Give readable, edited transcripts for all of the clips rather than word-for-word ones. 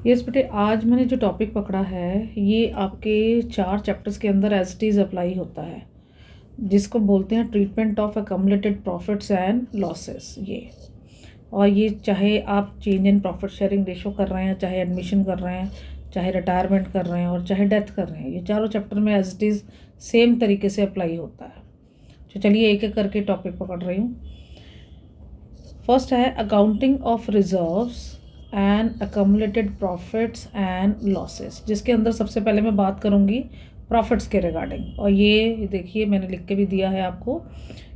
Yes बेटे, आज मैंने जो टॉपिक पकड़ा है ये आपके 4 चैप्टर्स के अंदर एज इट इज़ अप्लाई होता है, जिसको बोलते हैं treatment of accumulated profits and losses. और ये चाहे आप change in profit sharing ratio कर रहे हैं, चाहे एडमिशन कर रहे हैं, चाहे रिटायरमेंट कर रहे हैं और चाहे डेथ कर रहे हैं, ये चारों चैप्टर में एज इट इज़ सेम तरीके से अप्लाई होता है। तो चलिए एक एक करके टॉपिक पकड़ रही हूँ। फर्स्ट है accounting of reserves and accumulated profits and losses, जिसके अंदर सबसे पहले मैं बात करूँगी प्रॉफिट्स के रिगार्डिंग। और ये देखिए मैंने लिख के भी दिया है आपको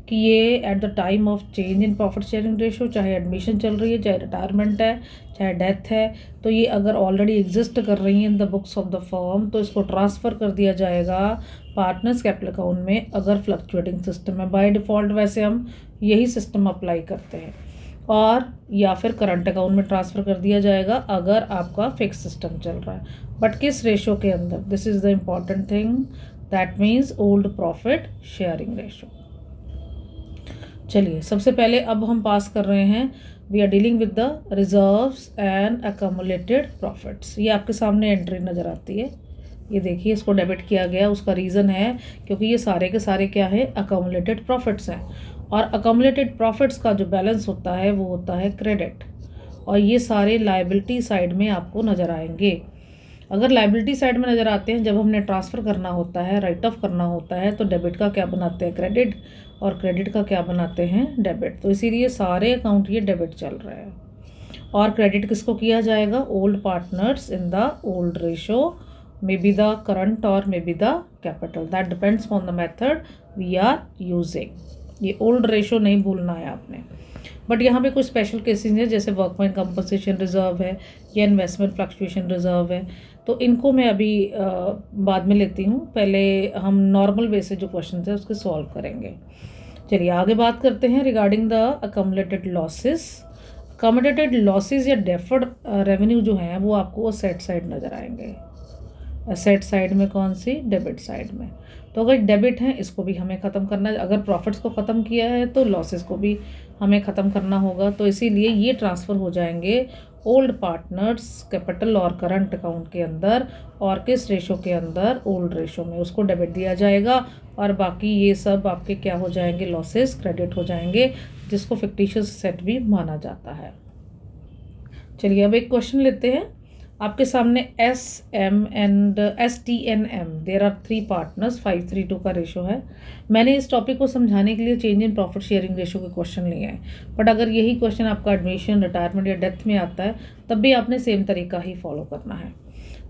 कि ये at the time of change in profit sharing ratio, चाहे एडमिशन चल रही है, चाहे रिटायरमेंट है, चाहे डेथ है, तो ये अगर ऑलरेडी एग्जिस्ट कर रही हैं in the books of the firm तो इसको ट्रांसफ़र कर दिया जाएगा पार्टनर्स कैपिटल अकाउंट में अगर फ्लक्चुएटिंग सिस्टम है। बाय डिफ़ॉल्ट वैसे हम यही सिस्टम अप्लाई करते हैं, और या फिर करंट अकाउंट में ट्रांसफ़र कर दिया जाएगा अगर आपका फिक्स सिस्टम चल रहा है। बट किस रेशो के अंदर? This is the important thing, that means old profit sharing ratio. चलिए सबसे पहले अब हम पास कर रहे हैं, we are dealing with the reserves and accumulated profits. ये आपके सामने एंट्री नज़र आती है, ये देखिए इसको डेबिट किया गया। उसका रीज़न है क्योंकि ये सारे के सारे क्या है, अकम्युलेटेड प्रॉफिट्स हैं, और अकम्युलेटेड प्रॉफिट्स का जो बैलेंस होता है वो होता है क्रेडिट, और ये सारे लायबिलिटी साइड में आपको नज़र आएंगे। अगर लायबिलिटी साइड में नज़र आते हैं, जब हमने ट्रांसफ़र करना होता है, राइट ऑफ करना होता है, तो डेबिट का क्या बनाते हैं, क्रेडिट, और क्रेडिट का क्या बनाते हैं, डेबिट। तो इसीलिए सारे अकाउंट ये डेबिट चल रहे हैं। और क्रेडिट किसको किया जाएगा? Old partners in the old ratio, may be the current और may be the capital, that depends on the method we are using. ये ओल्ड रेशो नहीं भूलना है आपने। बट यहाँ पे कुछ स्पेशल केसेस हैं, जैसे वर्कमैन कंपनसेशन रिजर्व है या इन्वेस्टमेंट फ्लक्चुएशन रिजर्व है, तो इनको मैं अभी बाद में लेती हूँ। पहले हम नॉर्मल वे से जो क्वेश्चन है उसके सॉल्व करेंगे। चलिए आगे बात करते हैं रिगार्डिंग द अकम्युलेटेड लॉसेस। अकम्युलेटेड लॉसेस या डेफर्ड रेवेन्यू जो हैं वो आपको असेट साइड नज़र आएंगे। असेट साइड में कौन सी? डेबिट साइड में। तो अगर डेबिट है इसको भी हमें ख़त्म करना है, अगर प्रॉफिट्स को ख़त्म किया है तो लॉसेस को भी हमें ख़त्म करना होगा। तो इसीलिए ये ट्रांसफ़र हो जाएंगे ओल्ड पार्टनर्स कैपिटल और करंट अकाउंट के अंदर, और किस रेशो के अंदर? ओल्ड रेशो में। उसको डेबिट दिया जाएगा और बाकी ये सब आपके क्या हो जाएंगे? लॉसेस क्रेडिट हो जाएंगे, जिसको फिक्टिशियस सेट भी माना जाता है। चलिए अब एक क्वेश्चन लेते हैं। आपके सामने S M and S T N M, there are 3 partners, 5:3:2 का रेशो है। मैंने इस टॉपिक को समझाने के लिए change in profit sharing ratio के क्वेश्चन लिए हैं, बट अगर यही क्वेश्चन आपका एडमिशन, रिटायरमेंट या डेथ में आता है तब भी आपने सेम तरीका ही फॉलो करना है।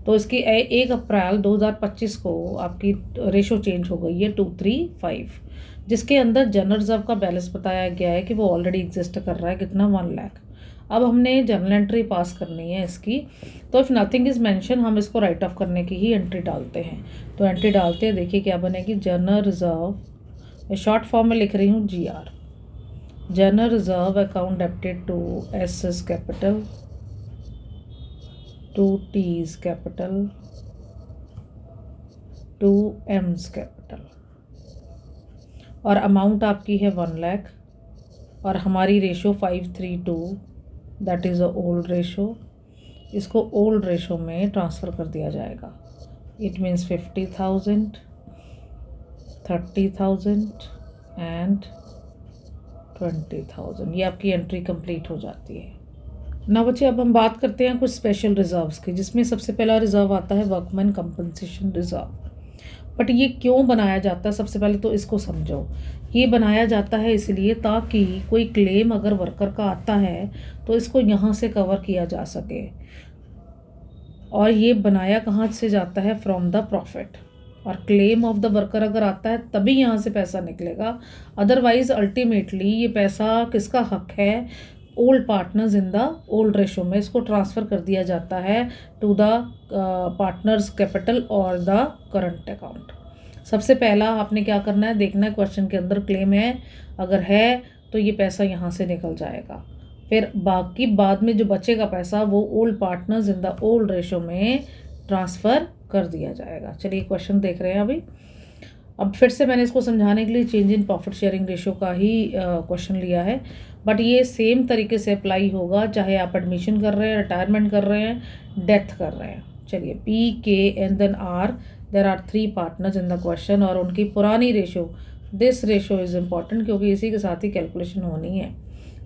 तो इसकी 1 अप्रैल 2025 को आपकी रेशो चेंज हो गई है 2:3:5, जिसके अंदर जनरल रिजर्व का बैलेंस बताया गया है कि वो ऑलरेडी एग्जिस्ट कर रहा है, कितना? 1 लाख। अब हमने जर्नल एंट्री पास करनी है इसकी, तो इफ़ नथिंग इज़ मेंशन हम इसको राइट ऑफ करने की ही एंट्री डालते हैं। तो एंट्री डालते हैं, देखिए क्या बनेगी, जर्नल रिजर्व, शॉर्ट फॉर्म में लिख रही हूँ GR, journal reserve account debited to S capital, to T's capital, to M's capital, और अमाउंट आपकी है 1 लाख, और हमारी ratio 5:3:2, that is a old ratio. इसको ओल्ड रेशो में ट्रांसफ़र कर दिया जाएगा। It means 50,000, 30,000 and 20,000। ये आपकी एंट्री कंप्लीट हो जाती है ना बच्चे। अब हम बात करते हैं कुछ स्पेशल रिजर्व्स की, जिसमें सबसे पहला रिजर्व आता है वर्कमैन कंपनसेशन रिजर्व। बट ये क्यों बनाया जाता है, सबसे पहले तो इसको समझो। ये बनाया जाता है इसलिए ताकि कोई क्लेम अगर वर्कर का आता है तो इसको यहाँ से कवर किया जा सके। और ये बनाया कहाँ से जाता है? From the profit. और क्लेम ऑफ द वर्कर अगर आता है तभी यहाँ से पैसा निकलेगा, अदरवाइज अल्टीमेटली ये पैसा किसका हक है? Old partners in the old ratio में इसको ट्रांसफ़र कर दिया जाता है टू द पार्टनर्स कैपिटल और द करंट अकाउंट। सबसे पहला आपने क्या करना है, देखना है क्वेश्चन के अंदर क्लेम है, अगर है तो ये पैसा यहाँ से निकल जाएगा। फिर बाकी बाद में जो बचेगा पैसा वो old partners in the old ratio में ट्रांसफ़र कर दिया जाएगा। चलिए क्वेश्चन देख रहे हैं अभी। अब फिर से मैंने इसको समझाने के लिए change in profit sharing ratio का ही क्वेश्चन लिया है। बट ये सेम तरीके से अप्लाई होगा चाहे आप एडमिशन कर रहे हैं, रिटायरमेंट कर रहे हैं, डेथ कर रहे हैं। चलिए P K and then R, there are 3 partners in the question और उनकी पुरानी ratio, this ratio is important क्योंकि इसी के साथ ही कैलकुलेशन होनी है।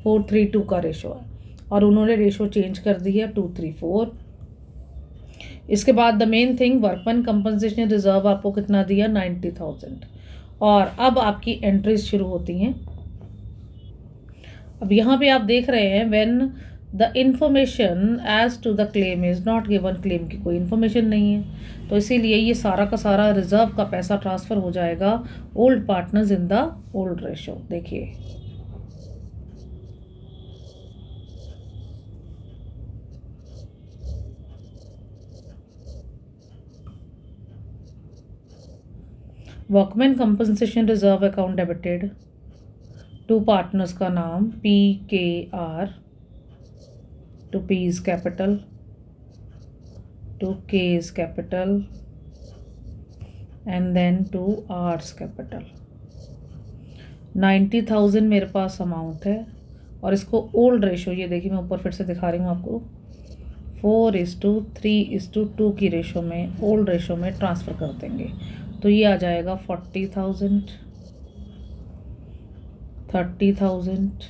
4:3:2 का रेशो है और उन्होंने रेशो चेंज कर दी है 2:3:4। इसके बाद the main thing, workman compensation reserve आपको कितना दिया, 90,000। और अब आपकी एंट्रीज शुरू होती हैं। अब यहाँ पे आप देख रहे हैं when the information as to the claim is not given, claim की कोई इन्फॉर्मेशन नहीं है, तो इसीलिए ये सारा का सारा रिजर्व का पैसा ट्रांसफ़र हो जाएगा old partners in the old ratio. देखिए workman compensation reserve account debited, 2 partners का नाम P K R, to P is capital, to K is capital and then to R's capital. 90,000 मेरे पास अमाउंट है और इसको ओल्ड रेशो, ये देखिए मैं ऊपर फिर से दिखा रही हूँ आपको, 4:3:2 की रेशो में, ओल्ड रेशो में ट्रांसफ़र कर देंगे। तो ये आ जाएगा 40,000, 30,000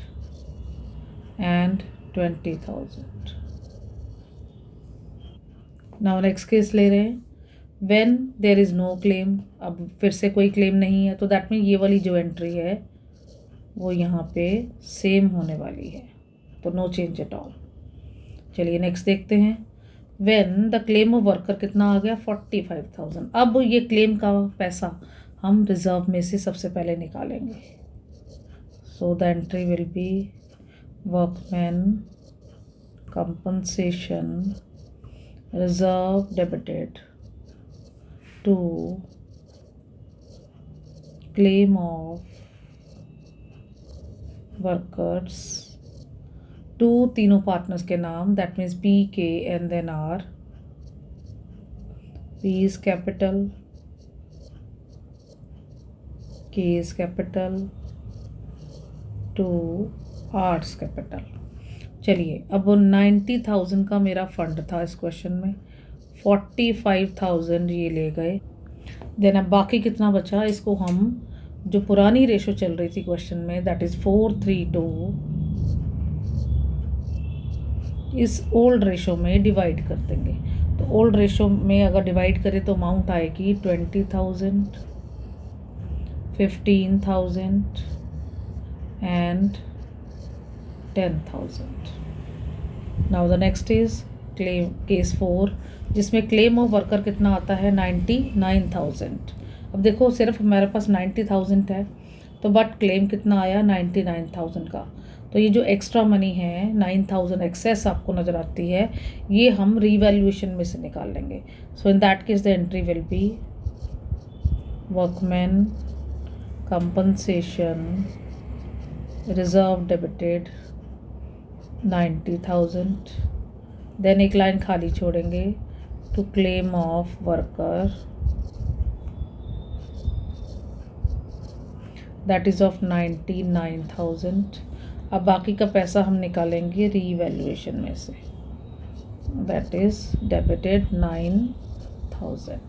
एंड 20,000। नाउ नेक्स्ट केस ले रहे हैं, when there is no claim, अब फिर से कोई क्लेम नहीं है, तो दैट मीन ये वाली जो एंट्री है वो यहाँ पे सेम होने वाली है, तो नो चेंज एट ऑल। चलिए नेक्स्ट देखते हैं, when the claim of worker कितना आ गया, 45,000। अब ये क्लेम का पैसा हम रिजर्व में से सबसे पहले निकालेंगे। So the entry will be workman compensation reserve debited to claim of workers, to तीनों पार्टनर्स के नाम, that means P K and then R, P is capital, K is capital, to R's capital. चलिए अब 90,000 का मेरा fund था इस question में, 45,000 ये ले गए। देन अब बाकी कितना बचा, इसको हम जो पुरानी रेशो चल रही थी क्वेश्चन में, दैट इज़ 4:3:2, इस ओल्ड रेशो में डिवाइड कर देंगे। तो ओल्ड रेशो में अगर डिवाइड करें तो अमाउंट आएगी 20,000, 15,000 and 10,000। Now the next is claim case 4, जिसमें क्लेम ऑफ वर्कर कितना आता है, 99,000। अब देखो सिर्फ हमारे पास 90,000 है, तो बट क्लेम कितना आया, 99,000 का। तो ये जो एक्स्ट्रा मनी है 9,000 एक्सेस आपको नज़र आती है, ये हम रीवैल्यूएशन में से निकाल लेंगे। So in that case the entry will be workman compensation reserve debited 90,000, then एक लाइन खाली छोड़ेंगे, to claim of worker that is of 99,000। अब बाकी का पैसा हम निकालेंगे रीवैल्यूएशन में से, दैट इज़ डेबिटेड 9,000।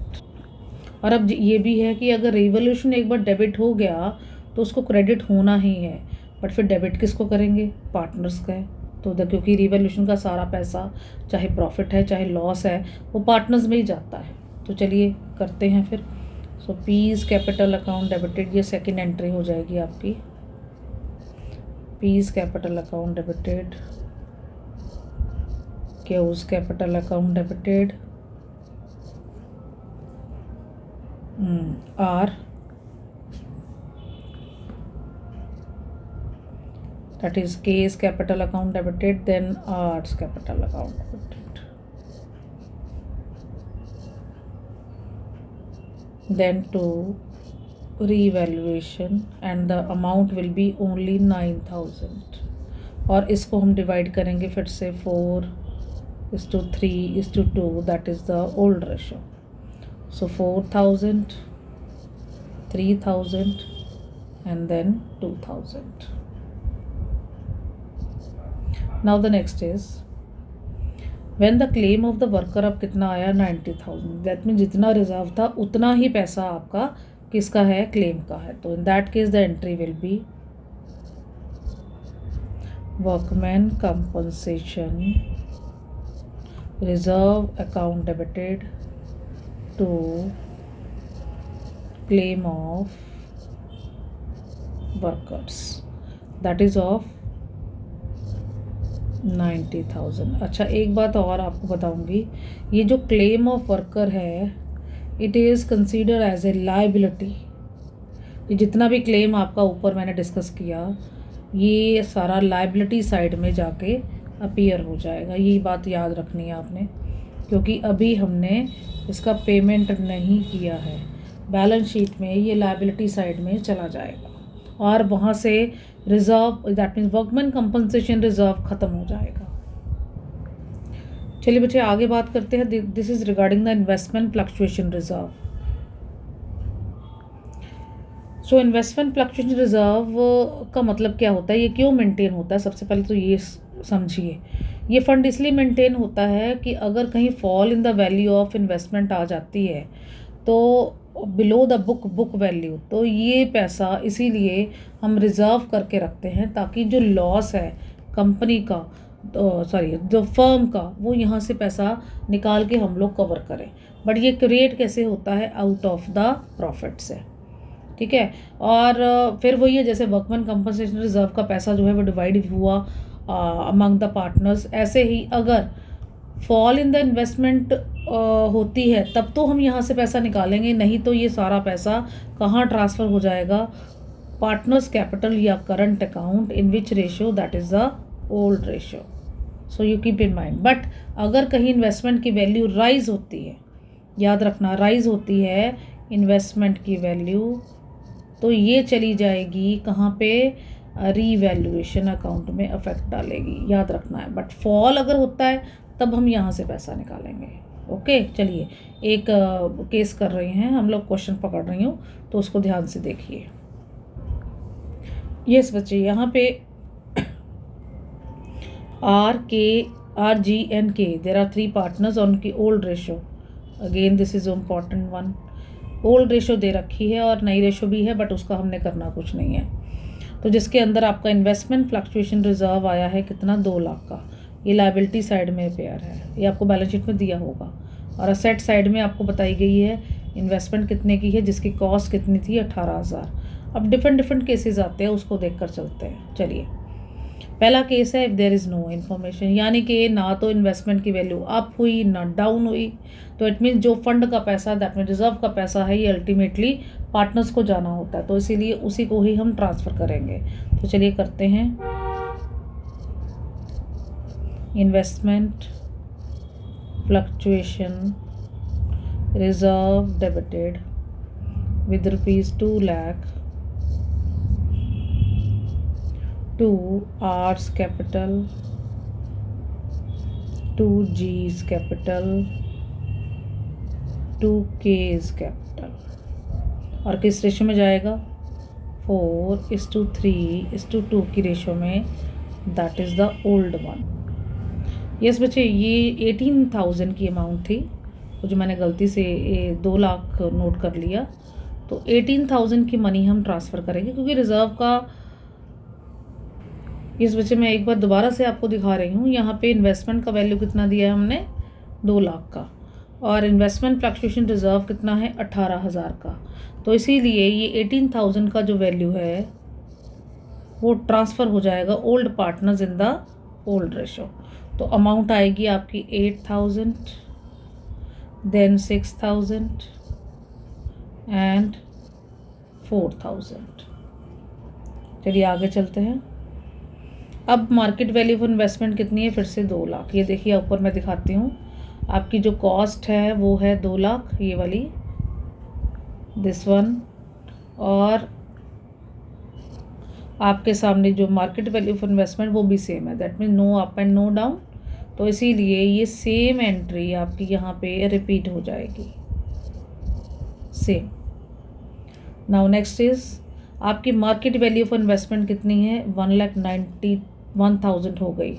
और अब ये भी है कि अगर रीवैल्यूएशन एक बार डेबिट हो गया तो उसको क्रेडिट होना ही है, बट फिर डेबिट किसको करेंगे, पार्टनर्स का है। तो क्योंकि रीवैल्यूएशन का सारा पैसा चाहे प्रॉफिट है चाहे लॉस है वो पार्टनर्स में ही जाता है। तो चलिए करते हैं फिर। So P's capital account debited, ये सेकंड एंट्री हो जाएगी आपकी, P's capital account debited, Q's capital account debited, R that is K's capital account debited, then R's capital account debited, then to revaluation and the amount will be only 9,000। और इसको हम divide करेंगे फिर से 4:3:2, that is the old ratio। So 4,000, 3,000 and then 2,000। Now the next is when the claim of the worker, अब कितना आया 90,000, that mean जितना रिजर्व था उतना ही पैसा आपका किसका है, क्लेम का है। तो in that case the entry will be workman compensation reserve account debited to claim of workers, that is of 90,000। अच्छा, एक बात और आपको बताऊंगी, ये जो क्लेम ऑफ वर्कर है it is consider as a liability. ये जितना भी क्लेम आपका ऊपर मैंने डिस्कस किया ये सारा लाइबिलिटी साइड में जाके अपीयर हो जाएगा। ये बात याद रखनी है आपने, क्योंकि अभी हमने इसका पेमेंट नहीं किया है। बैलेंस शीट में ये लायबिलिटी साइड में चला जाएगा और वहाँ से reserve, that means workman compensation reserve ख़त्म हो जाएगा। चलिए बच्चे आगे बात करते हैं। This is regarding the investment fluctuation reserve. So investment fluctuation reserve का मतलब क्या होता है, ये क्यों मेंटेन होता है? सबसे पहले तो ये समझिए, ये फंड इसलिए मेंटेन होता है कि अगर कहीं fall in the value of investment आ जाती है तो बिलो द बुक वैल्यू, तो ये पैसा इसीलिए हम रिज़र्व करके रखते हैं ताकि जो लॉस है कंपनी का, सॉरी जो फर्म का, वो यहाँ से पैसा निकाल के हम लोग कवर करें। बट ये क्रिएट कैसे होता है, आउट ऑफ द प्रॉफिट से, ठीक है। और फिर वही है, जैसे वर्कमैन कंपनसेशन रिजर्व का पैसा जो है वो डिवाइड हुआ अमंग द पार्टनर्स, ऐसे ही अगर फॉल इन द इन्वेस्टमेंट होती है तब तो हम यहाँ से पैसा निकालेंगे, नहीं तो ये सारा पैसा कहाँ ट्रांसफ़र हो जाएगा, पार्टनर्स कैपिटल या current account, in which ratio, that is the old ratio. So you keep in mind. But अगर कहीं इन्वेस्टमेंट की वैल्यू राइज होती है, याद रखना राइज होती है इन्वेस्टमेंट की वैल्यू, तो ये चली जाएगी कहाँ पे, रीवैल्यूएशन अकाउंट में अफेक्ट डालेगी, याद रखना है। बट फॉल अगर होता है तब हम यहाँ से पैसा निकालेंगे। ओके, चलिए एक केस कर रहे हैं हम लोग, क्वेश्चन पकड़ रही हूँ तो उसको ध्यान से देखिए। यस बच्चे, यहाँ पे RG&K, there are 3 partners on की old ratio. Again this is important one. Old ratio दे रखी है और नई रेशो भी है, बट उसका हमने करना कुछ नहीं है। तो जिसके अंदर आपका इन्वेस्टमेंट फ्लक्चुएशन रिजर्व आया है कितना, 2 लाख का। ये लायबिलिटी साइड में पेयर है, ये आपको बैलेंस शीट में दिया होगा। और असेट साइड में आपको बताई गई है इन्वेस्टमेंट कितने की है, जिसकी कॉस्ट कितनी थी, 18,000। अब डिफरेंट केसेस आते हैं, उसको देखकर चलते हैं। चलिए, पहला केस है if there is no information, यानी कि ना तो इन्वेस्टमेंट की वैल्यू अप हुई ना डाउन हुई, तो इट मीन्स जो फंड का पैसा, दैट मीन रिजर्व का पैसा है, ये अल्टीमेटली पार्टनर्स को जाना होता है, तो इसीलिए उसी को ही हम ट्रांसफ़र करेंगे। तो चलिए करते हैं। Investment fluctuation reserve debited with rupees 2 lakh to R's capital, to G's capital, to K's capital, और किस रेशो में जाएगा, 4:3:2 की रेशो में, that is the old one. Yes बच्चे, ये 18,000 की अमाउंट थी, तो जो मैंने गलती से 2 लाख नोट कर लिया, तो 18,000 की मनी हम ट्रांसफ़र करेंगे, क्योंकि रिज़र्व का, इस बच्चे मैं एक बार दोबारा से आपको दिखा रही हूँ, यहाँ पे इन्वेस्टमेंट का वैल्यू कितना दिया है हमने, 2 लाख का, और इन्वेस्टमेंट फ्लक्चुएशन रिजर्व कितना है, 18,000 का। तो इसीलिए ये 18,000 का जो वैल्यू है वो ट्रांसफ़र हो जाएगा old partners in the old ratio. तो अमाउंट आएगी आपकी 8,000, देन 6,000 एंड 4,000। चलिए आगे चलते हैं। अब मार्केट वैल्यू ऑफ इन्वेस्टमेंट कितनी है, फिर से 2 लाख। ये देखिए ऊपर मैं दिखाती हूँ, आपकी जो कॉस्ट है वो है 2 लाख, ये वाली, दिस वन, और आपके सामने जो मार्केट वैल्यू ऑफ इन्वेस्टमेंट वो भी सेम है, that mean no up and no down, तो इसीलिए ये सेम एंट्री आपकी यहाँ पे रिपीट हो जाएगी, सेम। नाउ नेक्स्ट इज आपकी मार्केट वैल्यू ऑफ इन्वेस्टमेंट कितनी है, 1,91,000 हो गई,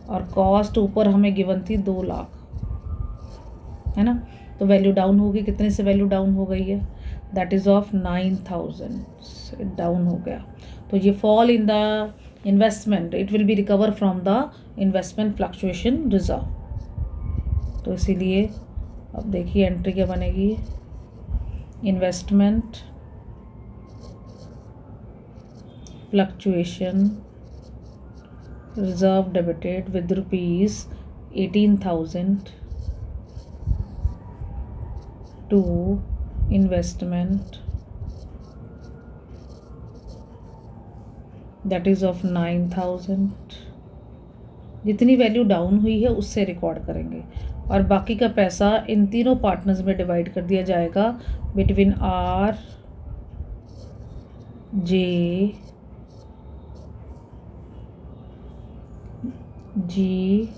और कॉस्ट ऊपर हमें गिवन थी 2 लाख, है ना। तो वैल्यू डाउन होगी, कितने से वैल्यू डाउन हो गई है, दैट इज़ ऑफ 9,000 डाउन हो गया। तो ये fall in the investment, it will be recover from the investment fluctuation reserve. तो इसीलिए अब देखिए एंट्री क्या बनेगी, investment fluctuation reserve debited with rupees 18,000 to investment that is of 9,000। जितनी वैल्यू डाउन हुई है उससे रिकॉर्ड करेंगे, और बाकी का पैसा इन तीनों पार्टनर्स में डिवाइड कर दिया जाएगा between R, J, G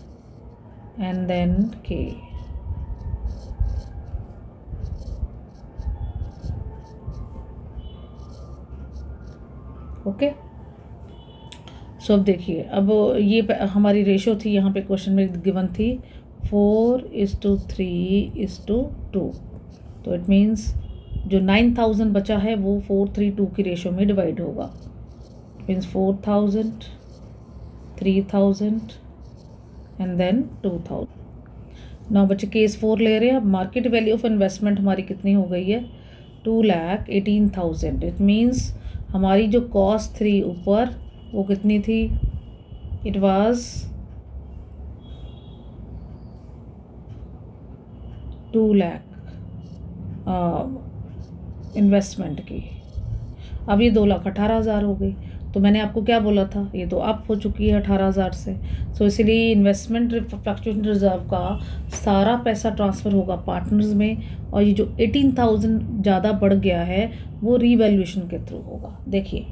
and then K. Okay, so अब देखिए, अब ये हमारी रेशो थी यहाँ पे क्वेश्चन में गिवन थी 4:3:2। तो इट मीन्स जो 9,000 बचा है वो 4:3:2 की रेशो में डिवाइड होगा। Means 4,000, 3,000 and then 2,000। नाउ बच्चे केस 4 ले रहे हैं। अब मार्केट वैल्यू ऑफ इन्वेस्टमेंट हमारी कितनी हो गई है, 2,18,000। इट मीन्स हमारी जो कॉस्ट 3 ऊपर वो कितनी थी, इट वाज 2 लाख इन्वेस्टमेंट की। अब ये 2,18,000 हो गई। तो मैंने आपको क्या बोला था, ये तो अप हो चुकी है 18,000 से। सो इसीलिए इन्वेस्टमेंट फ्लक्चुएशन रिजर्व का सारा पैसा ट्रांसफ़र होगा पार्टनर्स में, और ये जो 18,000 ज़्यादा बढ़ गया है वो रीवैल्यूएशन के थ्रू होगा। देखिए,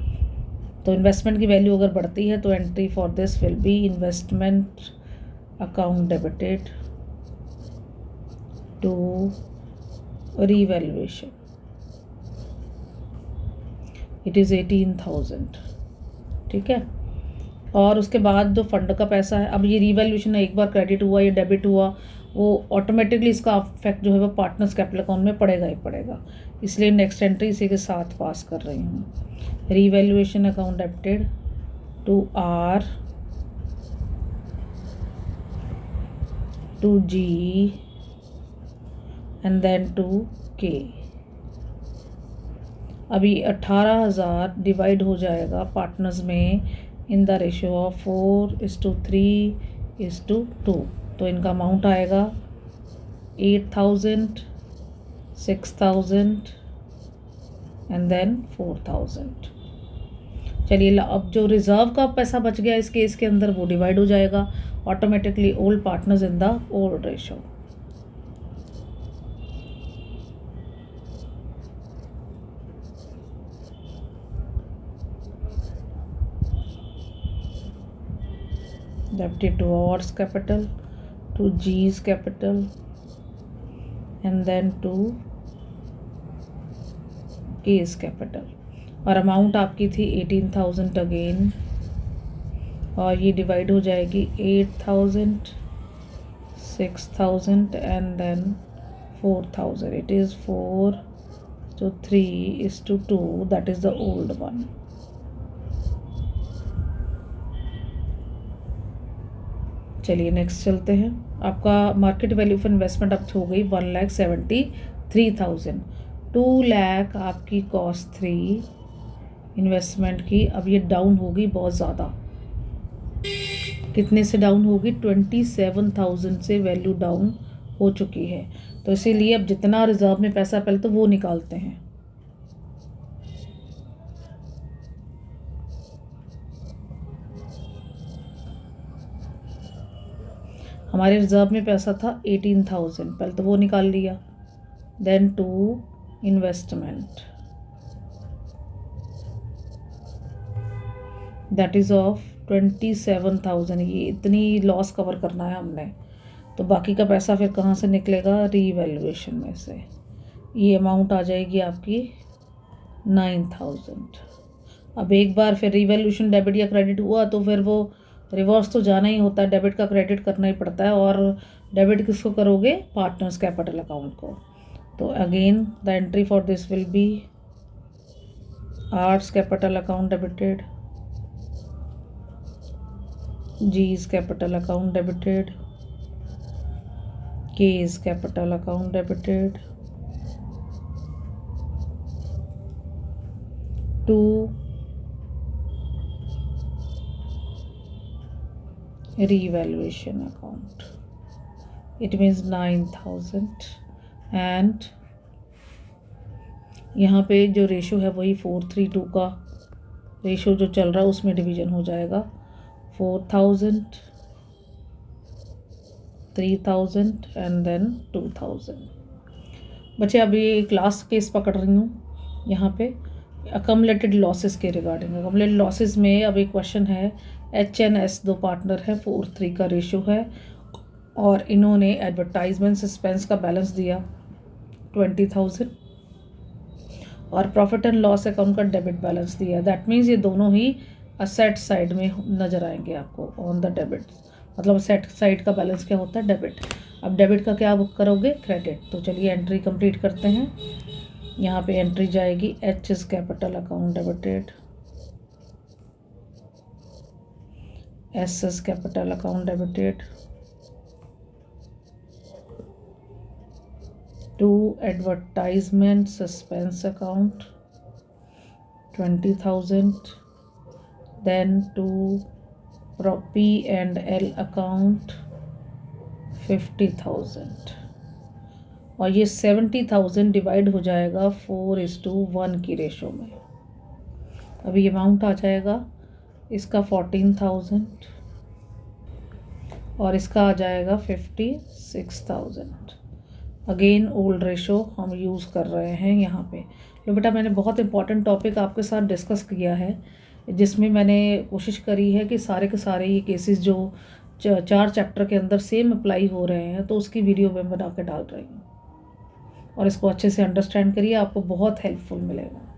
तो इन्वेस्टमेंट की वैल्यू अगर बढ़ती है तो entry for this will be investment account debited to revaluation, it is 18,000। ठीक है, और उसके बाद जो फंड का पैसा है, अब ये रीवैल्यूएशन एक बार क्रेडिट हुआ या डेबिट हुआ, वो ऑटोमेटिकली इसका इफेक्ट जो है वो पार्टनर्स कैपिटल अकाउंट में पड़ेगा ही पड़ेगा। इसलिए नेक्स्ट एंट्री इसी के साथ पास कर रही हूँ। Revaluation account debited to R, to G and then to K. अभी 18,000 डिवाइड हो जाएगा पार्टनर्स में इन द रेशियो ऑफ 4:3:2। तो इनका अमाउंट आएगा 8,000, 6,000 एंड देन 4,000। चलिए, अब जो रिजर्व का पैसा बच गया इस केस के अंदर वो डिवाइड हो जाएगा automatically old partners in the old ratio. Debited to R's capital, to G's capital and then to K's capital। और अमाउंट आपकी थी 18,000 अगेन, और ये डिवाइड हो जाएगी 8,000, 6,000 and then 4,000। It is 4:3:2, that is the old one. चलिए next चलते हैं। आपका मार्केट वैल्यू ऑफ इन्वेस्टमेंट अब हो गई 1,73,000। 2 लाख आपकी कॉस्ट 3 इन्वेस्टमेंट की, अब ये डाउन होगी बहुत ज़्यादा। कितने से डाउन होगी, 27,000 से वैल्यू डाउन हो चुकी है। तो इसीलिए अब जितना रिजर्व में पैसा पहले तो वो निकालते हैं। हमारे रिजर्व में पैसा था 18,000, पहले तो वो निकाल लिया। Then to investment that is of 27,000। ये इतनी लॉस कवर करना है हमने, तो बाकी का पैसा फिर कहाँ से निकलेगा, रीवैल्यूएशन में से। ये अमाउंट आ जाएगी आपकी 9,000। अब एक बार फिर रीवैल्यूएशन डेबिट या क्रेडिट हुआ तो फिर वो रिवर्स तो जाना ही होता है, डेबिट का क्रेडिट करना ही पड़ता है। और डेबिट किसको करोगे? पार्टनर्स कैपिटल अकाउंट को। तो again the entry for this will be R's capital account debited, जी's capital account debited, k's capital account debited, to revaluation account, it means 9,000। And यहाँ पे जो रेशो है वही 4:3:2 का रेशो जो चल रहा है उसमें डिवीजन हो जाएगा। 4,000, 3,000 एंड देन 2,000। बच्चे अभी एक लास्ट केस पकड़ रही हूँ यहाँ पे अकमलेटेड लॉसेस के रिगार्डिंग। अकमलेटेड लॉसेस में अब एक क्वेश्चन है, HNS दो पार्टनर है, 4:3 का रेशो है और इन्होंने एडवर्टाइजमेंट सस्पेंस का बैलेंस दिया 20,000 और प्रॉफिट एंड लॉस अकाउंट का डेबिट बैलेंस दिया। दैट मीन्स ये दोनों ही असेट साइड में नज़र आएंगे आपको ऑन द डेबिट। मतलब असेट साइड का बैलेंस क्या होता है? डेबिट। अब डेबिट का क्या बुक करोगे? क्रेडिट। तो चलिए एंट्री कंप्लीट करते हैं। यहाँ पे एंट्री जाएगी H's capital account debited, S's capital account debited, to advertisement suspense account 20,000, then to P&L account 50,000 और ये 70,000 डिवाइड हो जाएगा 4:1 की रेशो में। अभी अमाउंट आ जाएगा इसका 14,000 और इसका आ जाएगा 56,000। अगेन ओल्ड रेशो हम यूज़ कर रहे हैं यहाँ पे। तो बेटा मैंने बहुत इंपॉर्टेंट टॉपिक आपके साथ डिस्कस किया है जिसमें मैंने कोशिश करी है कि सारे के सारे ये केसेस जो 4 चैप्टर के अंदर सेम अप्लाई हो रहे हैं तो उसकी वीडियो मैं बना के डाल रही हूँ और इसको अच्छे से अंडरस्टैंड करिए, आपको बहुत हेल्पफुल मिलेगा।